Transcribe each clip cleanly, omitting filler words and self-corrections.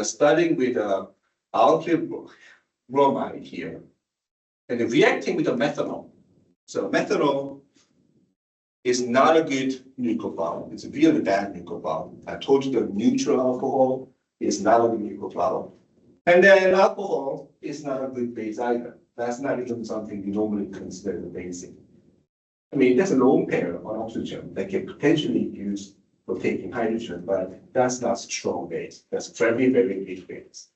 are studying with alkyl bromide here, and they're reacting with the methanol. So methanol is not a good nucleophile. It's a really bad nucleophile. I told you the neutral alcohol is not a good nucleophile. And then alcohol is not a good base either. That's not even something we normally consider the basic. I mean, there's a lone pair on oxygen that can potentially be used for taking hydrogen, but that's not strong base. That's very, very weak base.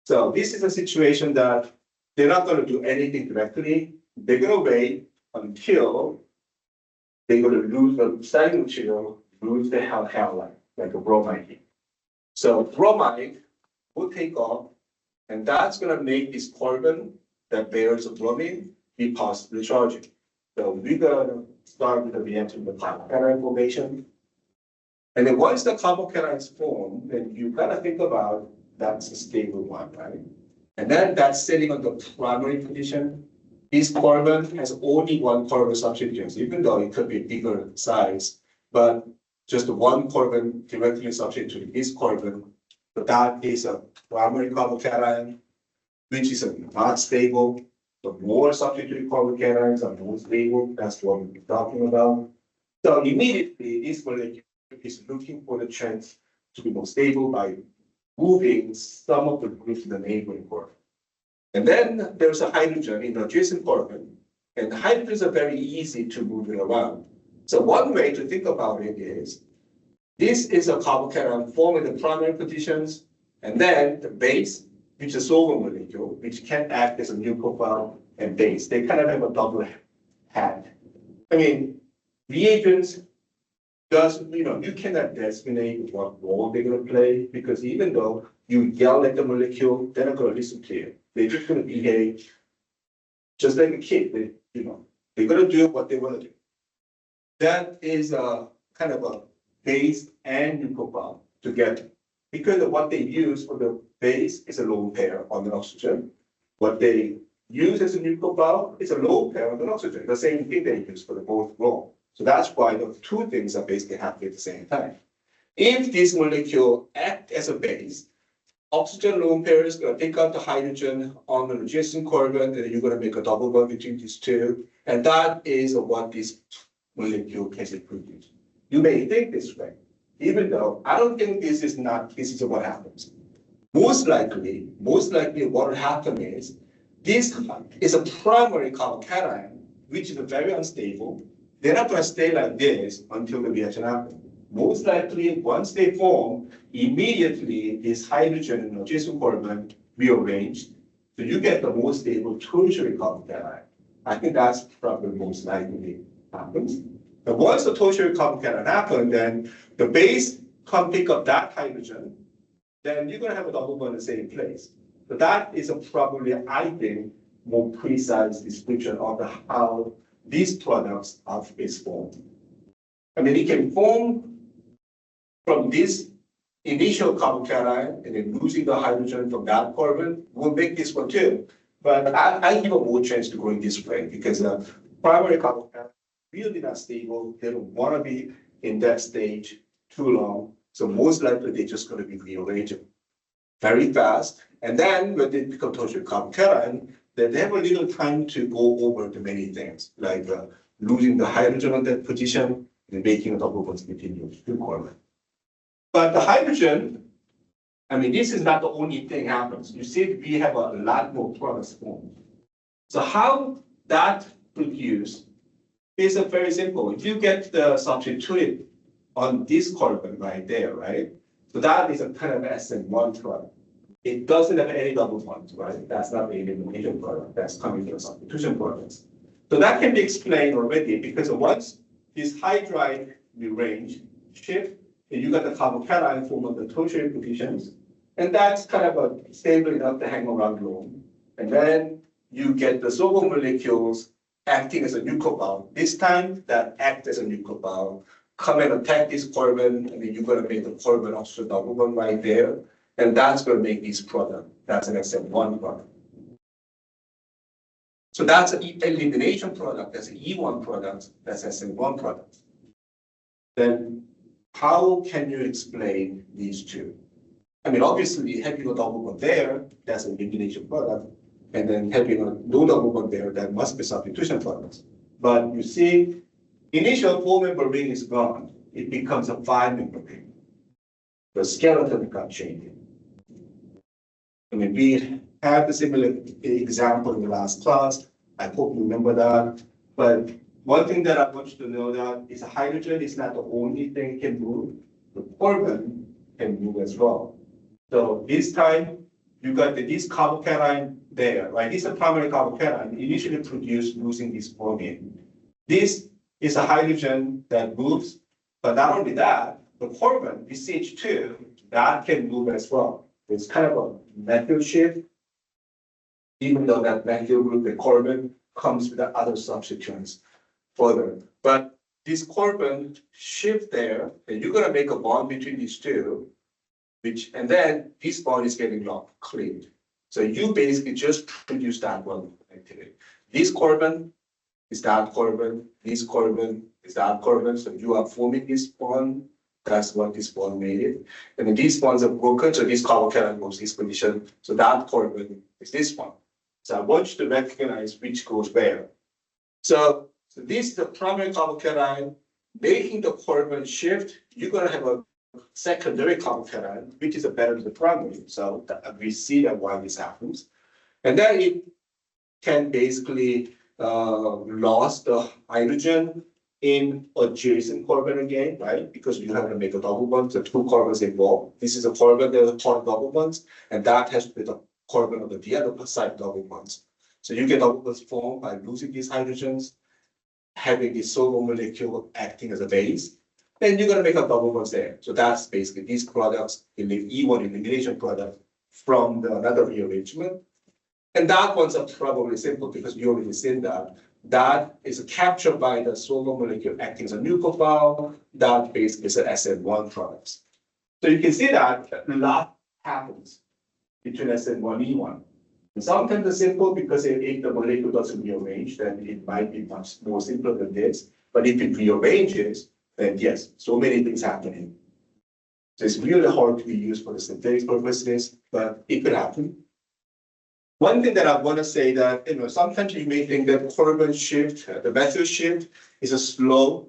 So this is a situation that they're not going to do anything directly. They're going to wait until they're going to lose the starting material, lose the halide, like a bromide here. So bromide will take off, and that's going to make this carbon that bears a bromine be positively charged. So we're going to start with the reaction with the carbocation formation. And then once the carbocation is formed, then you've got to think about that's a stable one, right? And then that's sitting on the primary position. This carbon has only one carbon substituent, even though it could be bigger size, but just one carbon directly substituted this carbon. So that is a primary carbocation, which is not stable. The more substituted carbocations are more stable. That's what we're talking about. So immediately, this molecule is looking for the chance to be more stable by moving some of the groups in the neighboring carbon. And then there's a hydrogen in the adjacent carbon, and the hydrogens are very easy to move it around. So one way to think about it is, this is a carbocation forming the primary positions, and then the base, which is a sulfur molecule, which can act as a nucleophile and base. They kind of have a double hat. I mean, reagents you cannot designate what role they're going to play, because even though you yell at the molecule, they're not going to listen to you. They're just going to behave just like a kid. They're going to do what they want to do. That is a kind of a base and nucleophile together, because of what they use for the base is a lone pair on the oxygen. What they use as a nucleophile is a lone pair on the oxygen. The same thing they use for the both role. So that's why the two things are basically happening at the same time. If this molecule acts as a base, oxygen lone pair is going to take out the hydrogen on the adjacent carbon, and then you're going to make a double bond between these two. And that is what this molecule can produce. You may think this way, even though I don't think this is what happens. Most likely what will happen is, this is a primary carbocation, which is very unstable. They're not going to stay like this until the reaction happens. Most likely, once they form, immediately this hydrogen and adjacent carbon rearranged, so you get the most stable tertiary carbocation. I think that's probably most likely happens. But once the tertiary carbocation happens, then the base can pick up that hydrogen, then you're going to have a double bond in the same place. So that is probably, I think, more precise description of how these products are formed. I mean, it can form from this initial carbocation and then losing the hydrogen from that carbon will make this one too. But I give a more chance to going this way, because primary carbocation really not stable. They don't want to be in that stage too long. So most likely they're just going to be rearranged very fast. And then when they become tertiary carbocation, then they have a little time to go over the many things, like losing the hydrogen on that position and making a double bond between those two carbons. But the hydrogen, I mean, this is not the only thing happens. You see, we have a lot more products formed. So how that produced is very simple. If you get the substituted on this carbon right there, right? So that is a kind of SN1 product. It doesn't have any double bonds, right? That's not the elimination product. That's coming from substitution products. So that can be explained already, because once this hydride rearrange, shift, and you got the carbocation form of the tertiary positions, and that's kind of stable enough to hang around long. And then you get the sulfur molecules acting as a nucleophile. This time, that act as a nucleophile, come and attack this carbon, and then you're going to make the carbon oxygen double bond right there. And that's going to make this product. That's an SN1 product. So that's an elimination product. That's an E1 product. That's SN1 product. Then how can you explain these two? I mean, obviously, having a double bond there, that's an elimination product. And then having a no double bond there, that must be substitution products. But you see, initial 4-member ring is gone. It becomes a 5-member ring. The skeleton got changed. I mean, we had a similar example in the last class. I hope you remember that. But one thing that I want you to know that is hydrogen is not the only thing can move. The carbon can move as well. So this time, you got this carbocation there, right? This is a primary carbocation initially produced using this bromine. This is a hydrogen that moves, but not only that, the carbon, this CH2, that can move as well. It's kind of a methyl shift, even though that methyl group, the carbon, comes with the other substituents further. But this carbon shift there, and you're gonna make a bond between these two, and then this bond is getting cleaved. So you basically just produce that one activity. This carbon is that carbon, this carbon is that carbon, so you are forming this bond. That's what this bond made it. And then these bonds are broken, so this carbocation goes this position. So that carbon is this one. So I want you to recognize which goes where. So this is the primary carbocation. Making the carbon shift, you're going to have a secondary carbocation, which is better than the primary. So we see that why this happens. And then it can basically lose the hydrogen in adjacent carbon again, right? Because you have to make a double bond, so 2 carbons involved. This is a carbon, there's a ton of double bonds, and that has to be the carbon of the other side double bonds. So you get double bonds formed by losing these hydrogens, having this solo molecule acting as a base, then you're going to make a double bonds there. So that's basically these products in the E1 elimination product from another rearrangement. And that ones are probably simple because you already seen that. That is captured by the solo molecule acting as a nucleophile. That basically is an SN1 products. So you can see that a lot happens between SN1 and E1. And sometimes it's simple because if the molecule doesn't rearrange, then it might be much more simpler than this. But if it rearranges, then yes, so many things happening. So it's really hard to be used for the synthetic purposes, but it could happen. One thing that I want to say that, sometimes you may think that carbon shift, the methyl shift is a slow,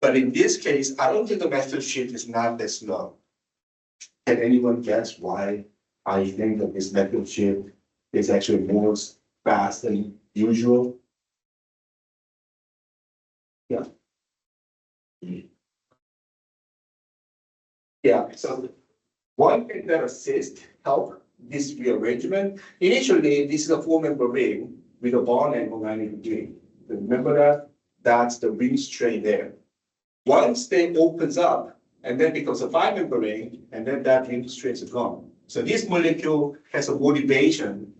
but in this case, I don't think the methyl shift is not that slow. Can anyone guess why I think that this methyl shift is actually more fast than usual? Yeah. Yeah, so one thing that assists, help this rearrangement, initially, this is a 4-member ring with a bond angle 90 degrees. Remember that? That's the ring strain there. Once they opens up and then becomes a 5-member ring, and then that ring strain is gone. So this molecule has a motivation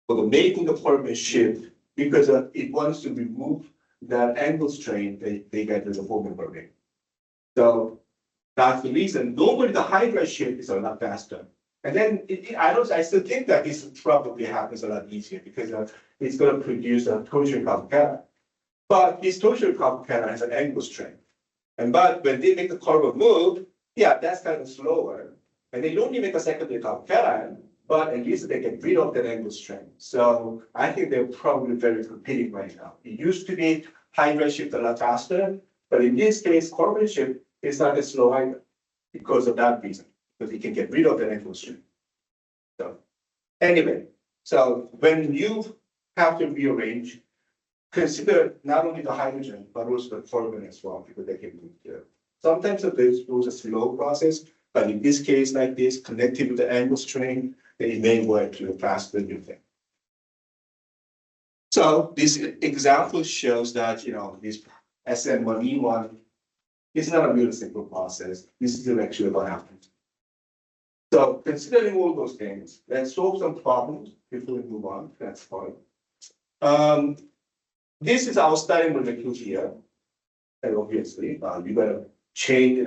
for making the carbon shift because it wants to remove that angle strain they get as a 4-member ring. So that's the reason. Normally the hydride shift is a lot faster. And then I still think that this probably happens a lot easier because it's going to produce a tertiary carbocation. But this tertiary carbocation has an angle strain. But when they make the carbon move, yeah, that's kind of slower. And they don't even make a secondary carbocation, but at least they get rid of that angle strain. So I think they're probably very competing right now. It used to be hydride shift a lot faster, but in this case, carbon shift is not as slow either because of that reason. Because it can get rid of the angle strain. So anyway, so when you have to rearrange, consider not only the hydrogen, but also the carbon as well, because they can move there. Sometimes those a slow process, but in this case like this, connected with the angle strain, they may work faster than you think. So this example shows that, this SN1 E1 is not a really simple process. This is actually what happens. So considering all those things, let's solve some problems before we move on. That's fine. This is our starting molecule here. And obviously, you got to change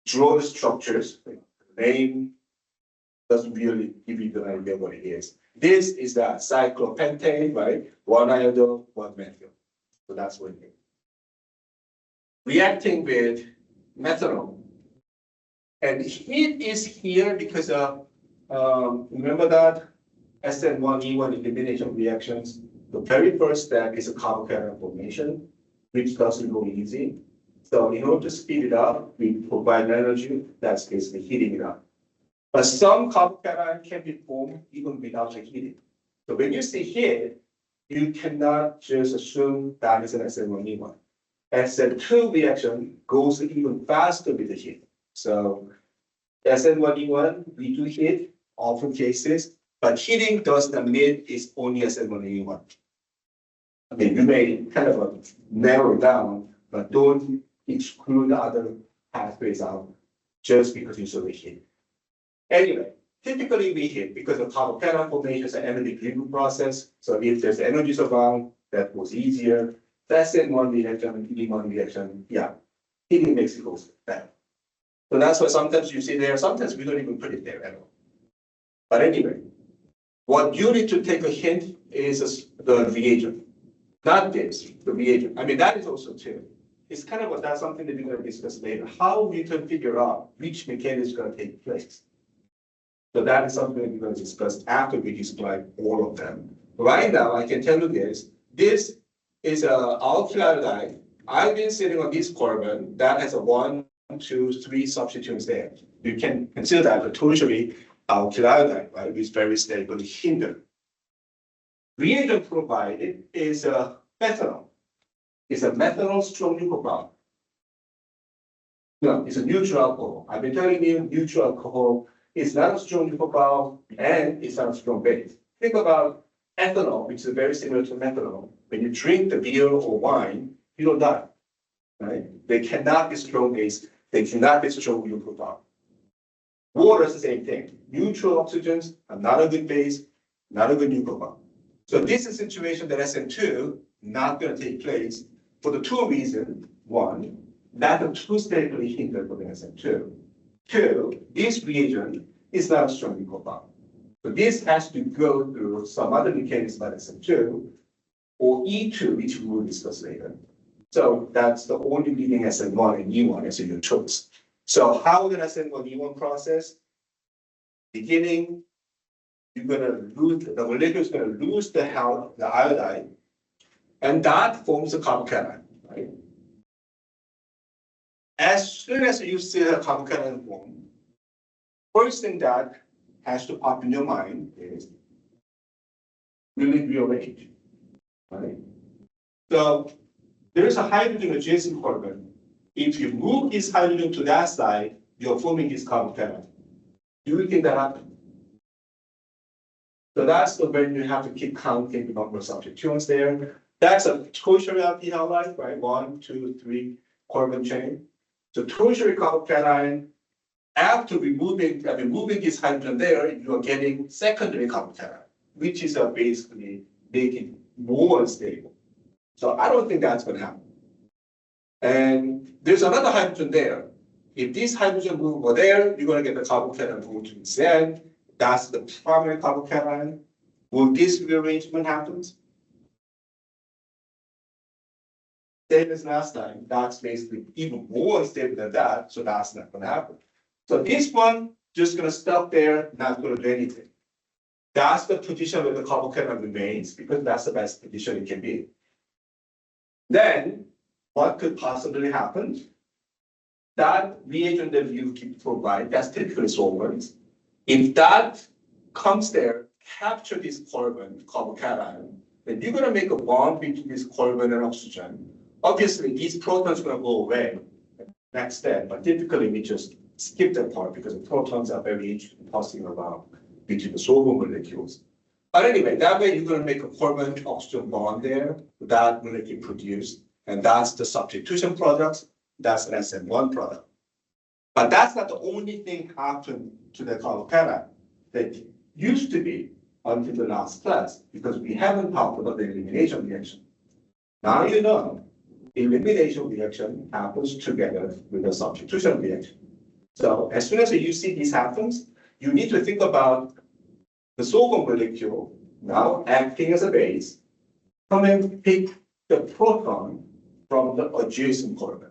draw the structures. The name doesn't really give you the idea what it is. This is the cyclopentane, right? 1 iodine, 1 methyl. So that's what it is. Reacting with methanol. And heat is here because remember that SN1 E1 elimination reactions, the very first step is a carbocation formation, which doesn't go easy. So in order to speed it up, we provide energy that's basically heating it up. But some carbocation can be formed even without the heating. So when you see heat, you cannot just assume that is an SN1 E1. SN2 reaction goes even faster with the heat. So SN1 E1, we do heat, often cases, but heating does not mean it's only SN1 E1. I mean, you may kind of narrow it down, but don't exclude the other pathways out just because you saw the heat. Anyway, typically we hit because of carbocation formation is an energy driven process. So if there's energies around, that goes easier. That's in one reaction and E1 reaction. Yeah, heating makes it go better. So that's why sometimes you see there, sometimes we don't even put it there at all. But anyway, what you need to take a hint is the reagent. Not this, the reagent. I mean, that is also too. It's kind of that's something that we're going to discuss later. How we can figure out which mechanism is going to take place. So that is something that we're going to discuss after we describe all of them. Right now, I can tell you this. This is an alkyl iodide. I've been sitting on this carbon that has a 1, 2, 3 substituents there. You can consider that a tertiary alkyl iodide, right? Which is very stable hinder. Reagent provided is a methanol. It's a methanol strong nucleophile. No, it's a neutral alcohol. I've been telling you, neutral alcohol is not a strong nucleophile and it's not a strong base. Think about ethanol, which is very similar to methanol. When you drink the beer or wine, you don't die, right? They cannot be strong base. They cannot be strong nucleophile. Water is the same thing. Neutral oxygens are not a good base, not a good nucleophile. So this is a situation that SN2 not going to take place for the two reasons. One, that the two stably hindered for the SN2. Two, this reagent is not a strong nucleophile. So this has to go through some other mechanism by SN2 or E2, which we will discuss later. So that's the only leading SN1 and E1 as your choice. So how the SN1 E1 process? Beginning, you're going to lose, the molecule is going to lose the iodide, and that forms a carbocation, right? As soon as you see the carbocation form, first thing that has to pop in your mind is really rearrange, right? So there is a hydrogen adjacent carbon. If you move this hydrogen to that side, you're forming this carbocation. Do you think that happens? So that's the when you have to keep counting the number of substituents there. That's a tertiary alkyl halide, right? 1, 2, 3 carbon chain. So tertiary carbocation, after removing this hydrogen there, you are getting secondary carbocation, which is basically making more unstable. So I don't think that's going to happen. And there's another hydrogen there. If this hydrogen move over there, you're going to get the carbocation move to Z. That's the primary carbocation. Will this rearrangement happen? Same as last time. That's basically even more unstable than that, so that's not going to happen. So this one just going to stop there, not going to do anything. That's the position where the carbocation remains because that's the best position it can be. Then, what could possibly happen? That reagent that you provide, that's typically solvents. If that comes there, capture this carbocation, then you're going to make a bond between this carbon and oxygen. Obviously, these protons are going to go away next step, but typically we just skip that part because the protons are very interested in passing around between the solvent molecules. But anyway, that way you're going to make a carbon-oxygen bond there, that molecule produced, and that's the substitution product. That's an SN1 product. But that's not the only thing happened to the carbocation that used to be until the last class, because we haven't talked about the elimination reaction. Now you know, elimination reaction happens together with the substitution reaction. So as soon as you see this happens, you need to think about the solvent molecule now acting as a base, come and pick the proton from the adjacent carbon.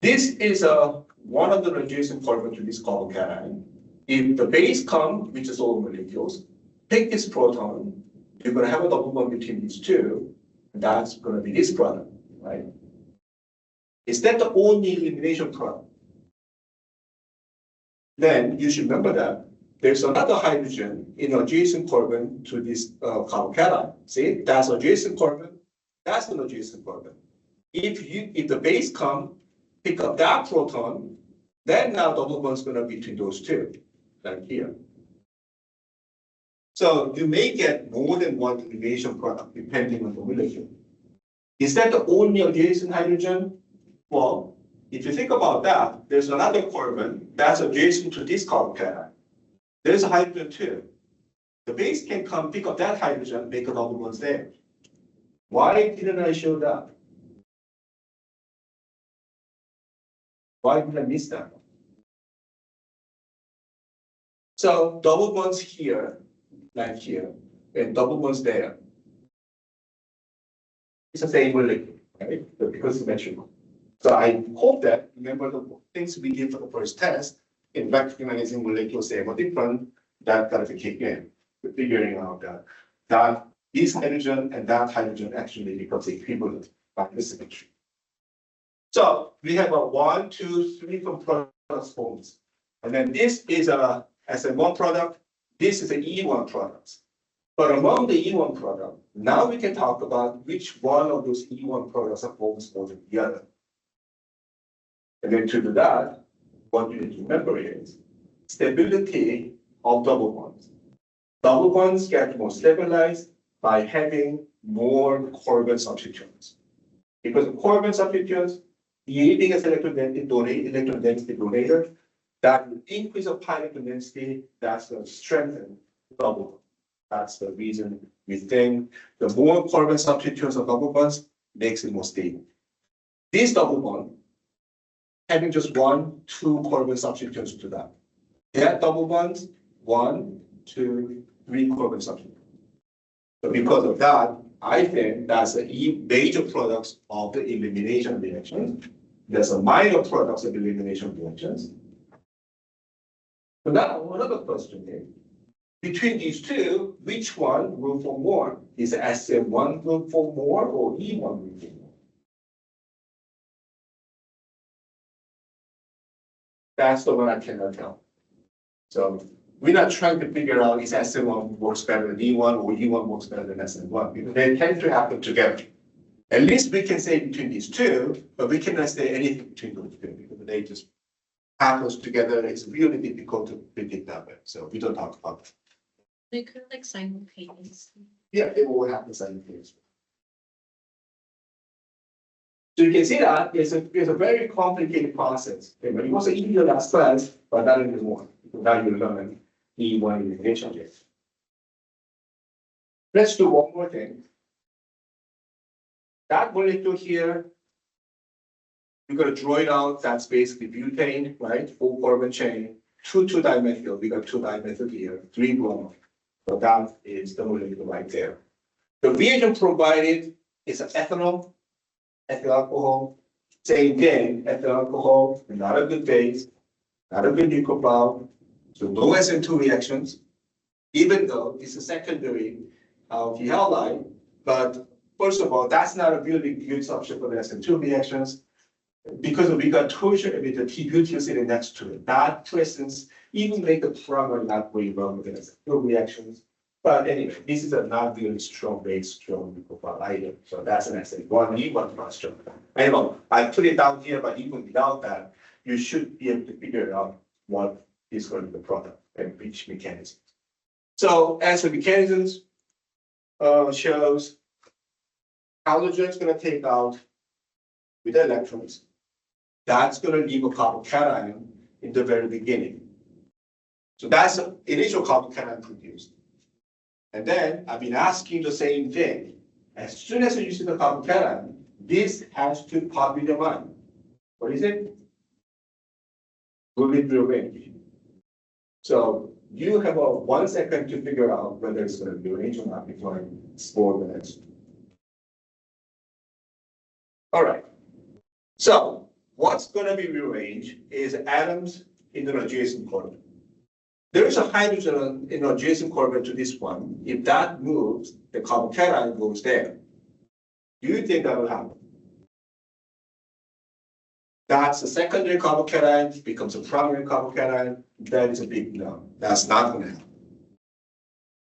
This is a one of the adjacent carbon to this carbocation. If the base comes, which is all molecules, take this proton, you're going to have a double bond between these two, and that's going to be this product, right? Is that the only elimination product? Then you should remember that there's another hydrogen in adjacent carbon to this carbocation. See, that's adjacent carbon, that's an adjacent carbon. If the base come, pick up that proton, then now double bond's going to be between those two, like here. So you may get more than one elimination product depending on the molecule. Is that the only adjacent hydrogen? Well, if you think about that, there's another carbon that's adjacent to this carbocation. There's a hydrogen too. The base can come pick up that hydrogen, make a double bond there. Why didn't I show that? Why did I miss that? So double bonds here, like here, and double bonds there. It's the same molecule, right? Because it's symmetrical. So I hope that, remember the things we did for the first test, in recognizing molecules same or different, that got to kick in. We're figuring out that this hydrogen and that hydrogen actually becomes equivalent by the symmetry. So we have a 1, 2, 3 product forms. And then this is a SN1 product, this is an E1 product. But among the E1 product, now we can talk about which one of those E1 products are forms more than the other. And then to do that, what you need to remember is stability of double bonds. Double bonds get more stabilized by having more carbon substituents. Because of carbon substituents, creating a electron density donator, that will increase the pi electron density, that's going to strengthen double bond. That's the reason we think the more carbon substituents of double bonds makes it more stable. This double bond, having just 1, 2 carbon substituents to that. That double bonds, 1, 2, 3 carbon substituents. So because of that, I think that's the major products of the elimination reactions. There's a minor products of elimination reactions. So now another question is, between these two, which one will form more? Is SN1 will form more or E1 will form more? That's the one I cannot tell. So we're not trying to figure out is SN1 works better than E1 or E1 works better than SN1 because they tend to happen together. At least we can say between these two, but we cannot say anything between those two because they just happens together. It's really difficult to predict that way. So we don't talk about it. They could like simultaneously. Yeah, it will happen simultaneously. So you can see that it's a very complicated process. It was easier last class, but not anymore. Now you learn E1 elimination rate. Let's do one more thing. That molecule here, you're going to draw it out. That's basically butane, right? 4 carbon chain, 2 dimethyl. We got 2 dimethyl here, 3 bromine. So that is the molecule right there. The reagent provided is an ethanol, ethyl alcohol. Same thing, ethyl alcohol, not a good base, not a good nucleophile. So no SN2 reactions, even though it's a secondary halide. But first of all, that's not a really good substrate for the SN2 reactions because we got tertiary with the T-butyl sitting next to it. That presence even make the primer not very well with the SN2 reactions. But anyway, this is a not really strong base, strong nucleophile either. So that's an SN1 E1 cluster. I know I put it down here, but even without that, you should be able to figure out what is going to be the product and which mechanisms. So as the mechanisms shows, halogen is going to take out with the electrons. That's going to leave a carbocation in the very beginning. So that's the initial carbocation produced. And then I've been asking the same thing. As soon as you see the carbocation, this has to pop in your mind. What is it? Will it rearrange? So you have 1 second to figure out whether it's going to be arranged or not before I explore the next. All right. So what's going to be rearranged is atoms in an adjacent carbon. There is a hydrogen in an adjacent carbon to this one. If that moves, the carbocation goes there. Do you think that will happen? That's a secondary carbocation, becomes a primary carbocation. That is a big no. That's not going to happen.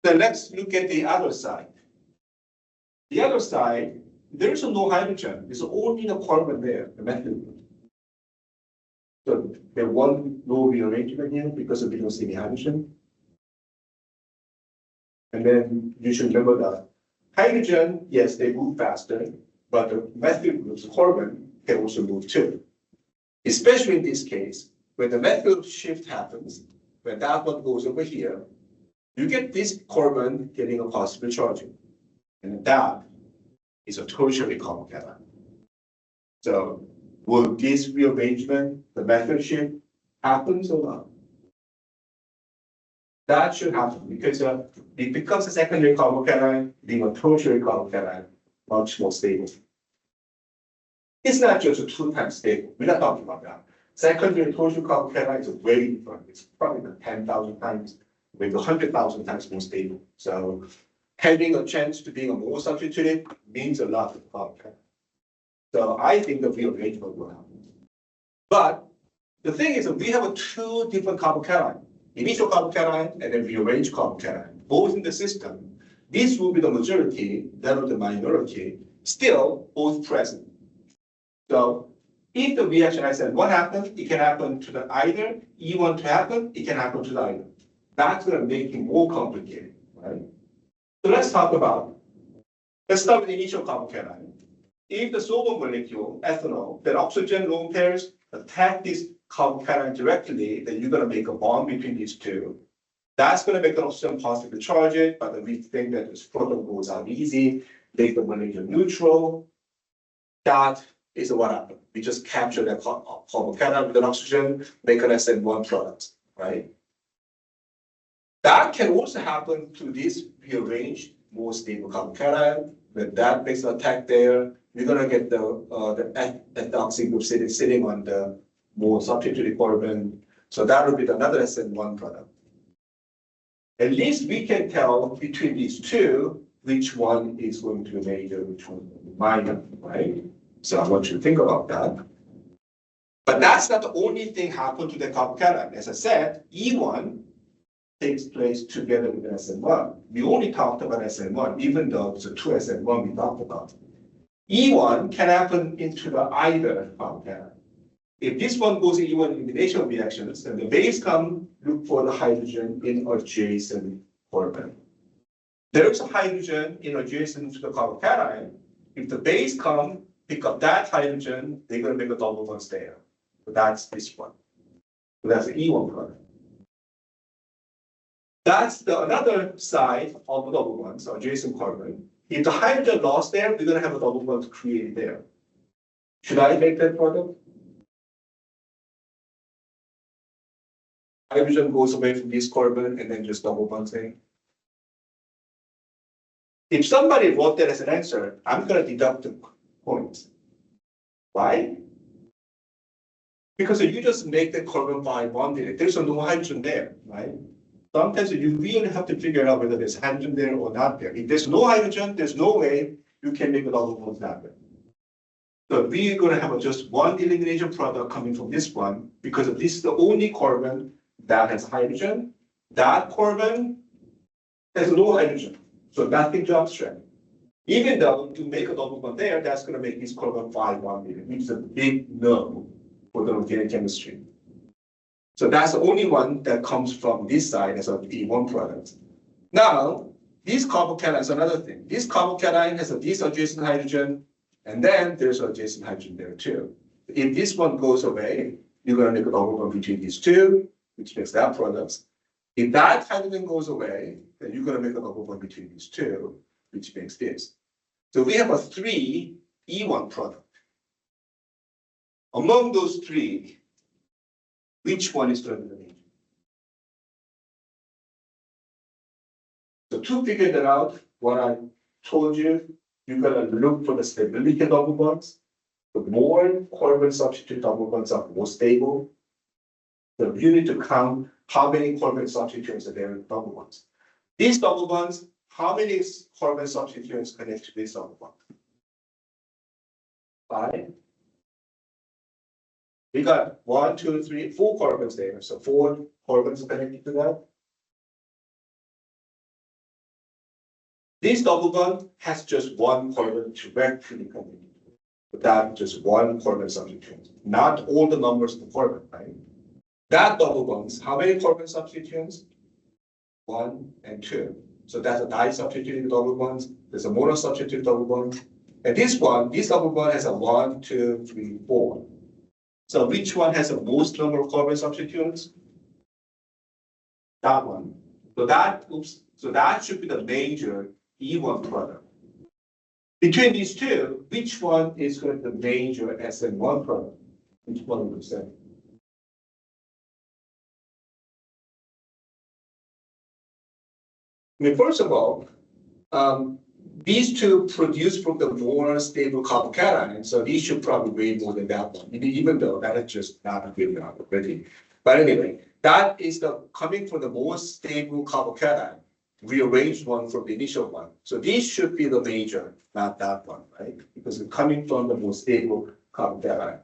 Then let's look at the other side. The other side, there is no hydrogen. There's only the carbon there, the methyl group. So there one no rearrangement here because we don't see any hydrogen. And then you should remember that hydrogen, yes, they move faster, but the methyl groups, the carbon, can also move too. Especially in this case, when the methyl shift happens, when that one goes over here, you get this carbon getting a positive charging. And that is a tertiary carbocation. So will this rearrangement, the methyl shift, happens or not? That should happen because it becomes a secondary carbocation, being a tertiary carbocation, much more stable. It's not just a 2 times stable. We're not talking about that. Secondary tertiary carbocation is very different. It's probably 10,000 times, maybe 100,000 times more stable. So having a chance to being a more substituted means a lot to the carbocation. So I think the rearrangement will happen. But the thing is that we have two different carbocation, initial carbocation and then rearranged carbocation, both in the system. This will be the majority, that will be the minority, still both present. So if the reaction I said, what happens? It can happen to the either E1 to happen, it can happen to the either. That's going to make it more complicated, right? So let's start with the initial carbocation. If the solvent molecule, ethanol, that oxygen lone pairs attack this carbocation directly, then you're going to make a bond between these two. That's going to make the oxygen positively charge it, but we think that this proton goes out easy, make the molecule neutral. That is what happened. We just capture that carbocation with an oxygen, make an SN1 product, right? That can also happen to this rearranged, more stable carbocation. When that makes an attack there, we're going to get the ethoxy group sitting on the more substituted carbon. So that will be another SN1 product. At least we can tell between these two which one is going to be major, which one will be minor, right? So I want you to think about that. But that's not the only thing happened to the carbocation. As I said, E1 takes place together with SN1. We only talked about SN1, even though it's a 2 SN1 we talked about. E1 can happen into the either carbocation. If this one goes in E1 elimination reactions, then the base come look for the hydrogen in adjacent carbon. There is a hydrogen in adjacent to the carbocation. If the base come, pick up that hydrogen, they're going to make a double bond there. So that's this one. So that's the E1 product. That's another side of the double bond, so adjacent carbon. If the hydrogen lost there, we're going to have a double bond created there. Should I make that product? Hydrogen goes away from this carbon and then just double bonds there. If somebody wrote that as an answer, I'm going to deduct the points. Why? Because you just make the carbon by bonding. There's no hydrogen there, right? Sometimes you really have to figure out whether there's hydrogen there or not there. If there's no hydrogen, there's no way you can make a double bond happen. So we're going to have just one elimination product coming from this one because this is the only carbon that has hydrogen. That carbon has no hydrogen, so nothing to abstract. Even though to make a double bond there, that's going to make this carbon 5-1, which is a big no for the organic chemistry. So that's the only one that comes from this side as a E1 product. Now, this carbocation is another thing. This carbocation has this adjacent hydrogen, and then there's an adjacent hydrogen there too. If this one goes away, you're going to make a double bond between these two, which makes that product. If that hydrogen goes away, then you're going to make a double bond between these two, which makes this. So we have a 3 E1 product. Among those 3, which one is going to be the major? So to figure that out, what I told you, you're going to look for the stability double bonds. the more carbon substitute double bonds are more stable, so you need to count how many carbon substituents are there in double bonds. These double bonds, how many carbon substituents connect to this double bond? 5. We got 1, 2, 3, 4 carbons there, so 4 carbons connected to that. This double bond has just 1 carbon directly connected, without just 1 carbon substituent, not all the numbers of the carbon, right? That double bonds, how many carbon substituents? 1 and 2. So that's a disubstituted double bond. There's a monosubstituted double bond. And this double bond has a 1, 2, 3, 4. So which one has the most number of carbon substituents? That one. So that should be the major E1 product. Between these two, which one is going to be the major SN1 product? Which one would you say? I mean, first of all, these two produce from the more stable carbocation, so these should probably weigh more than that one, even though that is just not a good enough already. But anyway, that is the coming from the most stable carbocation, rearranged one from the initial one. So these should be the major, not that one, right? Because it's coming from the most stable carbocation.